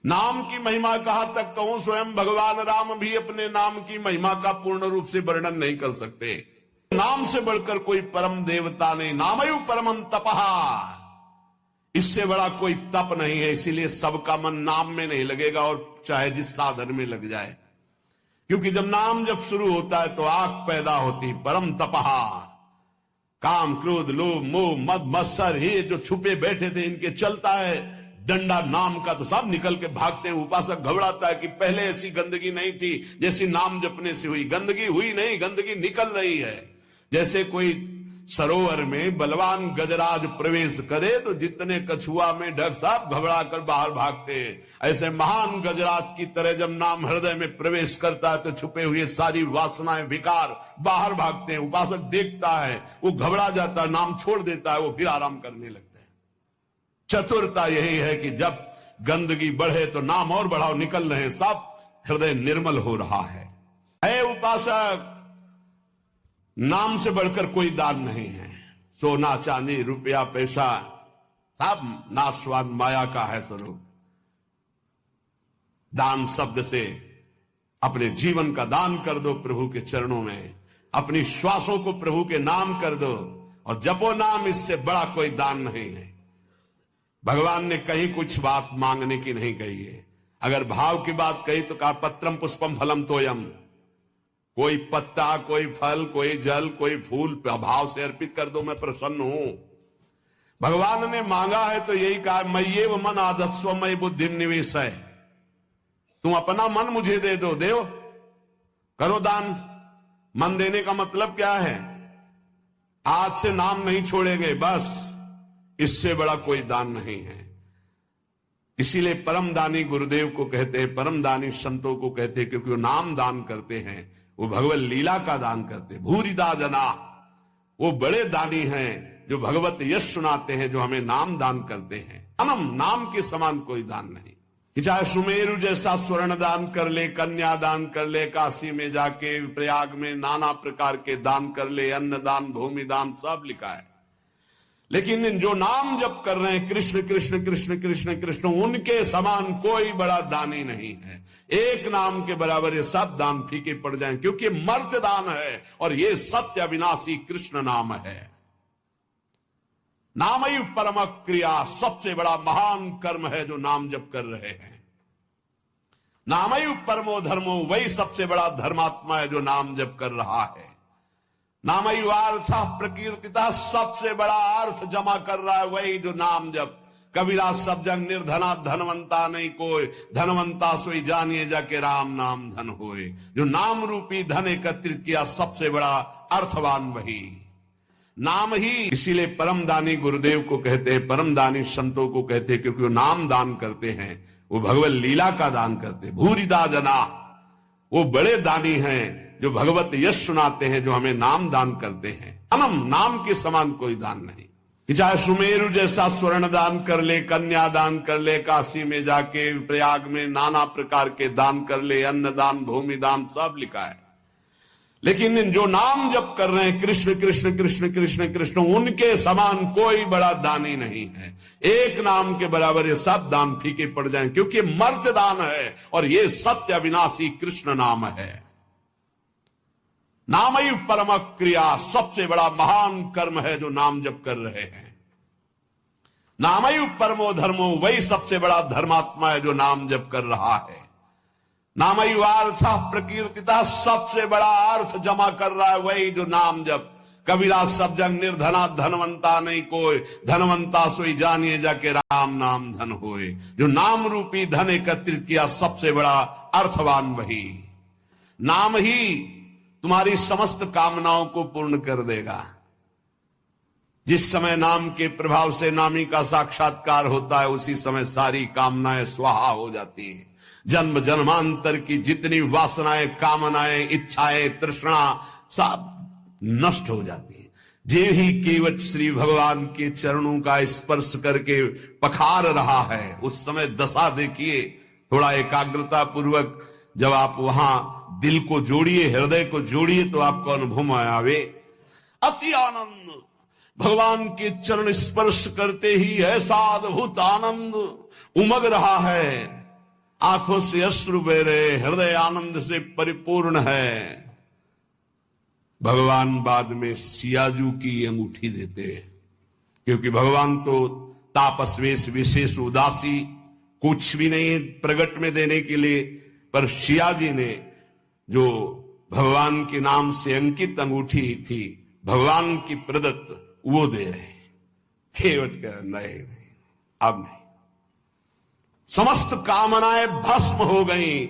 नाम की महिमा कहां तक कहूं, स्वयं भगवान राम भी अपने नाम की महिमा का पूर्ण रूप से वर्णन नहीं कर सकते। नाम से बढ़कर कोई परम देवता नहीं, नामयु परमं तपः, इससे बड़ा कोई तप नहीं है। इसीलिए सबका मन नाम में नहीं लगेगा, और चाहे जिस साधन में लग जाए, क्योंकि जब नाम जब शुरू होता है तो आग पैदा होती। परम तपः, काम क्रोध लोभ मोह मद मत्सर, ये जो छुपे बैठे थे इनके चलता है डंडा नाम का, तो सब निकल के भागते हैं। उपासक घबराता है कि पहले ऐसी गंदगी नहीं थी जैसी नाम जपने से हुई। गंदगी हुई नहीं, गंदगी निकल रही है। जैसे कोई सरोवर में बलवान गजराज प्रवेश करे तो जितने कछुआ में डर सब घबरा कर बाहर भागते हैं, ऐसे महान गजराज की तरह जब नाम हृदय में प्रवेश करता है तो छुपे हुए सारी वासनाएं विकार बाहर भागते हैं। उपासक देखता है, वो घबरा जाता है, नाम छोड़ देता है, वो फिर आराम करने लगता है। चतुरता यही है कि जब गंदगी बढ़े तो नाम और बढ़ाओ, निकल रहे, सब हृदय निर्मल हो रहा है। उपासक, नाम से बढ़कर कोई दान नहीं है। सोना चांदी रुपया पैसा सब नाशवान माया का है स्वरूप। दान शब्द से अपने जीवन का दान कर दो प्रभु के चरणों में, अपनी श्वासों को प्रभु के नाम कर दो और जपो नाम, इससे बड़ा कोई दान नहीं है। भगवान ने कहीं कुछ बात मांगने की नहीं कही है। अगर भाव की बात कही तो कहा पत्रम पुष्पम फलम तोयम, कोई पत्ता कोई फल कोई जल कोई फूल भाव से अर्पित कर दो, मैं प्रसन्न हूं। भगवान ने मांगा है तो यही कहा, मय्येव मन आदत्स्व मयि बुद्धिम निवेशय, तुम अपना मन मुझे दे दो, देव करो दान। मन देने का मतलब क्या है? आज से नाम नहीं छोड़ेंगे, बस, इससे बड़ा कोई दान नहीं है। इसीलिए परम दानी गुरुदेव को कहते हैं, परम दानी संतों को कहते हैं, क्योंकि वो नाम दान करते हैं, वो भगवत लीला का दान करते हैं। भूरिदा जना, वो बड़े दानी हैं जो भगवत यश सुनाते हैं, जो हमें नाम दान करते हैं। अनम, नाम के समान कोई दान नहीं। कि चाहे सुमेरु जैसा स्वर्ण दान कर ले, कन्या दान कर ले, काशी में जाके प्रयाग में नाना प्रकार के दान कर ले, अन्न दान भूमि दान सब लिखा है। लेकिन जो नाम जप कर रहे हैं कृष्ण कृष्ण कृष्ण कृष्ण कृष्ण, उनके समान कोई बड़ा दानी नहीं है। एक नाम के बराबर ये सब दान फीके पड़ जाएं, क्योंकि मर्त्य दान है और ये सत्य अविनाशी कृष्ण नाम है। नामयु परम क्रिया, सबसे बड़ा महान कर्म है जो नाम जप कर रहे हैं। नामयु परमो धर्मो, वही सबसे बड़ा धर्मात्मा है जो नाम जप कर रहा है। नामयु अर्थ प्रकीर्तिता, सबसे बड़ा अर्थ जमा कर रहा है वही जो नाम जप। कबीरा सब जग निर्धना, धनवंता नहीं कोई, धनवंता सोई जानिए जाके राम नाम धन होए। जो नाम रूपी धन एकत्रित किया, सबसे बड़ा अर्थवान वही नाम ही। इसीलिए परम दानी गुरुदेव को कहते हैं, परम दानी संतों को कहते हैं, क्योंकि वो नाम दान करते हैं, वो भगवत लीला का दान करते हैं। भूरिदा जना, वो बड़े दानी हैं जो भगवत यश सुनाते हैं, जो हमें नाम दान करते हैं। अनम, नाम के समान कोई दान नहीं। कि चाहे सुमेरु जैसा स्वर्ण दान कर ले, कन्या दान कर ले, काशी में जाके प्रयाग में नाना प्रकार के दान कर ले, अन्न दान भूमि दान सब लिखा है। लेकिन जो नाम जप कर रहे हैं कृष्ण कृष्ण कृष्ण कृष्ण कृष्ण, उनके समान कोई बड़ा दानी नहीं है। एक नाम के बराबर ये सब दान फीके पड़ जाएं, क्योंकि मर्त्य दान है और ये सत्य अविनाशी कृष्ण नाम है। नामयु परम क्रिया, सबसे बड़ा महान कर्म है जो नाम जप कर रहे हैं। नामयु परमो धर्मो, वही सबसे बड़ा धर्मात्मा है जो नाम जप कर रहा है। नामयु अर्थ प्रकीर्तिता, सबसे बड़ा अर्थ जमा कर रहा है वही जो नाम जप। कबीरा सब जग निर्धना, धनवंता नहीं कोई, धनवंता सोई जानिए जाके राम नाम धन होए। जो नाम रूपी धन एकत्रित किया, सबसे बड़ा अर्थवान वही नाम ही तुम्हारी समस्त कामनाओं को पूर्ण कर देगा। जिस समय नाम के प्रभाव से नामी का साक्षात्कार होता है, उसी समय सारी कामनाएं स्वाहा हो जाती हैं। जन्म जन्मांतर की जितनी वासनाएं, कामनाएं, इच्छाएं, तृष्णा सब नष्ट हो जाती है। जे ही केवट श्री भगवान के चरणों का स्पर्श करके पखार रहा है, उस समय दशा देखिए। थोड़ा एकाग्रता पूर्वक जब आप वहां दिल को जोड़िए, हृदय को जोड़िए, तो आपको अनुभव में आवे अति आनंद। भगवान के चरण स्पर्श करते ही ऐसा अद्भुत आनंद उमग रहा है आंखों से अश्रु बह रहे, हृदय आनंद से परिपूर्ण है। भगवान बाद में सियाजू की अंगूठी देते हैं, क्योंकि भगवान तो तापस्वेश विशेष उदासी कुछ भी नहीं प्रगट में देने के लिए, पर सियाजी ने जो भगवान के नाम से अंकित अंगूठी थी, भगवान की प्रदत्त, वो दे रहे। केवट कह नहीं, अब नहीं। समस्त कामनाएं भस्म हो गई।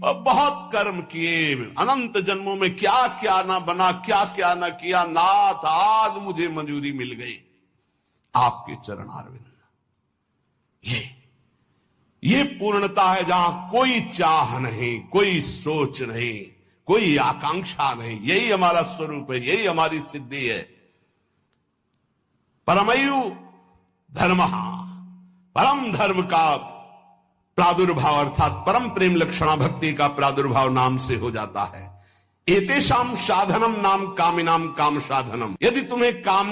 बहुत कर्म किए, अनंत जन्मों में क्या क्या ना बना, क्या क्या ना किया, नाथ आज मुझे मंजूरी मिल गई आपके चरणारविंद। ये पूर्णता है जहां कोई चाह नहीं, कोई सोच नहीं, कोई आकांक्षा नहीं। यही हमारा स्वरूप है, यही हमारी सिद्धि है। परमयु धर्म, परम धर्म का प्रादुर्भाव अर्थात परम प्रेम लक्षणा भक्ति का प्रादुर्भाव नाम से हो जाता है। एतेषाम साधनम नाम कामिनाम काम साधनम। यदि तुम्हें काम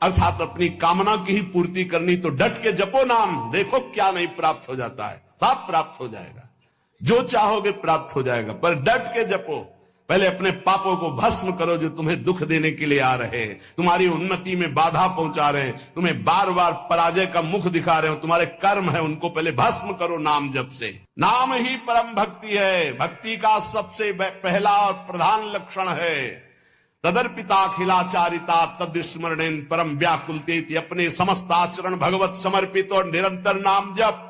अर्थात अपनी कामना की ही पूर्ति करनी तो डट के जपो नाम, देखो क्या नहीं प्राप्त हो जाता है। सब प्राप्त हो जाएगा, जो चाहोगे प्राप्त हो जाएगा, पर डट के जपो। पहले अपने पापों को भस्म करो जो तुम्हें दुख देने के लिए आ रहे हैं, तुम्हारी उन्नति में बाधा पहुंचा रहे हैं, तुम्हें बार बार पराजय का मुख दिखा रहे हो, तुम्हारे कर्म है, उनको पहले भस्म करो नाम जप से। नाम ही परम भक्ति है, भक्ति का सबसे पहला और प्रधान लक्षण है। तदर्पिता खिलाचारिता तद स्मरणेन परम व्याकुलते। अपने समस्त आचरण भगवत समर्पित और निरंतर नाम जप।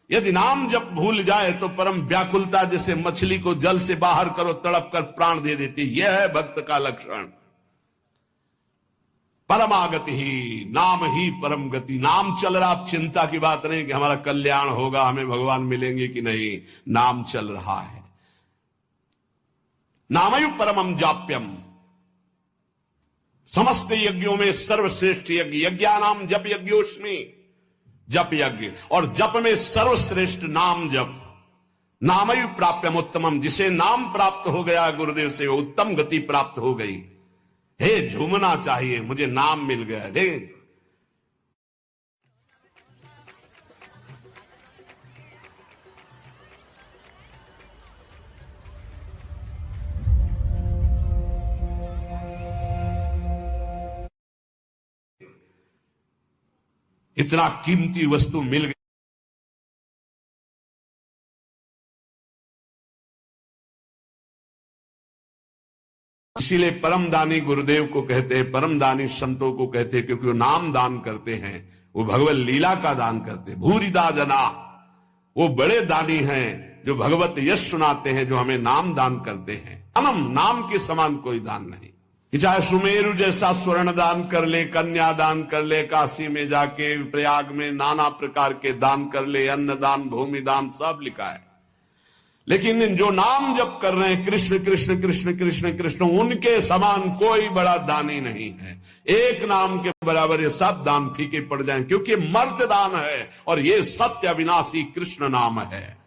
यदि नाम जप भूल जाए तो परम व्याकुलता, जैसे मछली को जल से बाहर करो तड़प कर प्राण दे देती, यह है भक्त का लक्षण। परमागति ही, नाम ही परम गति। नाम चल रहा, आप चिंता की बात नहीं कि हमारा कल्याण होगा, हमें भगवान मिलेंगे कि नहीं, नाम चल रहा है। नामयु परमम जाप्यम। समस्त यज्ञों में सर्वश्रेष्ठ यज्ञ, यज्ञानाम जप यज्ञोस्मि, जप यज्ञ, और जप में सर्वश्रेष्ठ नाम जप। नामयु प्राप्यम उत्तमम। जिसे नाम प्राप्त हो गया गुरुदेव से, वो उत्तम गति प्राप्त हो गई। हे झूमना चाहिए, मुझे नाम मिल गया। देख इतना कीमती वस्तु मिल गई। इसीलिए परम दानी गुरुदेव को कहते हैं, परम दानी संतों को कहते हैं, क्योंकि वो नाम दान करते हैं, वो भगवत लीला का दान करते हैं। भूरिदा जना, वो बड़े दानी हैं जो भगवत यश सुनाते हैं, जो हमें नाम दान करते हैं। अनम, नाम के समान कोई दान नहीं। कि चाहे सुमेरु जैसा स्वर्ण दान कर ले, कन्या दान कर ले, काशी में जाके प्रयाग में नाना प्रकार के दान कर ले, अन्न दान, भूमि दान, सब लिखा है। लेकिन जो नाम जप कर रहे हैं, कृष्ण कृष्ण कृष्ण कृष्ण कृष्ण, उनके समान कोई बड़ा दानी नहीं है। एक नाम के बराबर ये सब दान फीके पड़ जाएं, क्योंकि मर्त दान है और ये सत्य अविनाशी कृष्ण नाम है।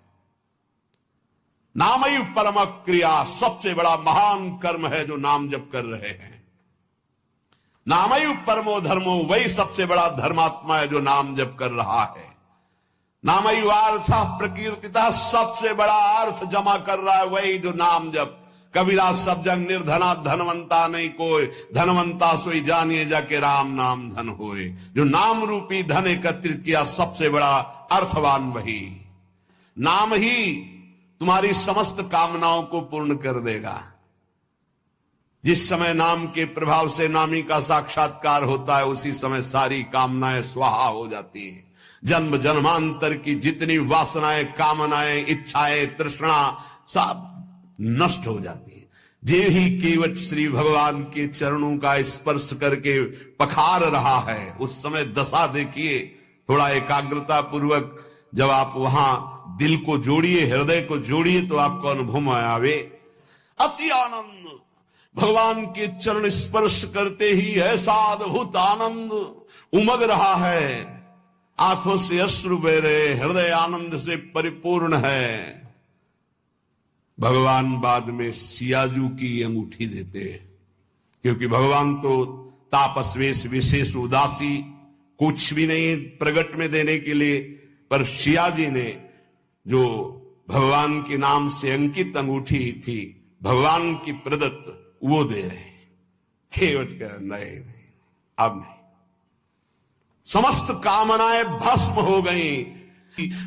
नामयु परम क्रिया, सबसे बड़ा महान कर्म है जो नाम जप कर रहे हैं। नामयु परमो धर्मो, वही सबसे बड़ा धर्मात्मा है जो नाम जप कर रहा है। नामयु अर्थ प्रकीर्तिता, सबसे बड़ा अर्थ जमा कर रहा है वही जो नाम जप। कबीरा सब जग निर्धना, धनवंता नहीं कोई, धनवंता सोई जानिए जाके राम नाम धन होए। जो नाम रूपी धन एकत्रित किया, सबसे बड़ा अर्थवान वही। नाम ही तुम्हारी समस्त कामनाओं को पूर्ण कर देगा। जिस समय नाम के प्रभाव से नामी का साक्षात्कार होता है, उसी समय सारी कामनाएं स्वाहा हो जाती है। जन्म जन्मांतर की जितनी वासनाएं, कामनाएं, इच्छाएं, तृष्णा, सब नष्ट हो जाती है। जे ही केवट श्री भगवान के चरणों का स्पर्श करके पखार रहा है, उस समय दशा देखिए। थोड़ा एकाग्रता पूर्वक जब आप वहां दिल को जोड़िए, हृदय को जोड़िए, तो आपको अनुभव आवे अति आनंद। भगवान के चरण स्पर्श करते ही ऐसा अद्भुत आनंद उमग रहा है, आंखों से अश्रु बह रहे, हृदय आनंद से परिपूर्ण है। भगवान बाद में सियाजू की अंगूठी देते हैं, क्योंकि भगवान तो तापस्वेश विशेष उदासी कुछ भी नहीं प्रगट में देने के लिए, पर सियाजी ने जो भगवान के नाम से अंकित अंगूठी थी, भगवान की प्रदत्त, वो दे रहे हैं। केवट कह नहीं, अब नहीं। समस्त कामनाएं भस्म हो गई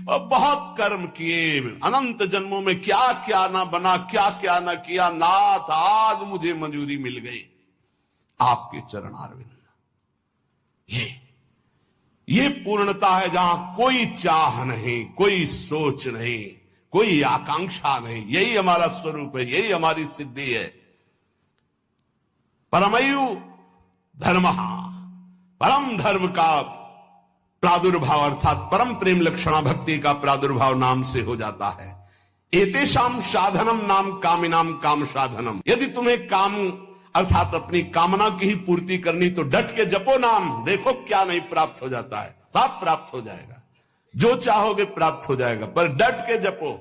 और बहुत कर्म किए, अनंत जन्मों में क्या क्या ना बना, क्या क्या ना किया, नाथ आज मुझे मंजूरी मिल गई आपके चरण अरविंद। ये पूर्णता है जहां कोई चाह नहीं, कोई सोच नहीं, कोई आकांक्षा नहीं। यही हमारा स्वरूप है, यही हमारी सिद्धि है। परमयु धर्म, परम धर्म का प्रादुर्भाव अर्थात परम प्रेम लक्षणा भक्ति का प्रादुर्भाव नाम से हो जाता है। एतेषाम साधनम नाम कामिनाम काम साधनम। यदि तुम्हें काम अर्थात अपनी कामना की ही पूर्ति करनी तो डट के जपो नाम, देखो क्या नहीं प्राप्त हो जाता है। सब प्राप्त हो जाएगा, जो चाहोगे प्राप्त हो जाएगा, पर डट के जपो।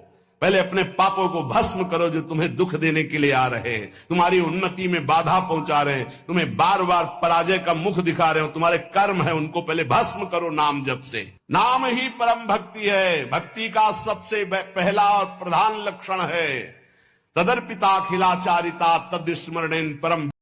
पहले अपने पापों को भस्म करो जो तुम्हें दुख देने के लिए आ रहे हैं, तुम्हारी उन्नति में बाधा पहुंचा रहे हैं, तुम्हें बार बार पराजय का मुख दिखा रहे हो, तुम्हारे कर्म है उनको पहले भस्म करो नाम जप से। नाम ही परम भक्ति है, भक्ति का सबसे पहला और प्रधान लक्षण है। तदर्पिता खिलाचारिता तद स्मरणेन परम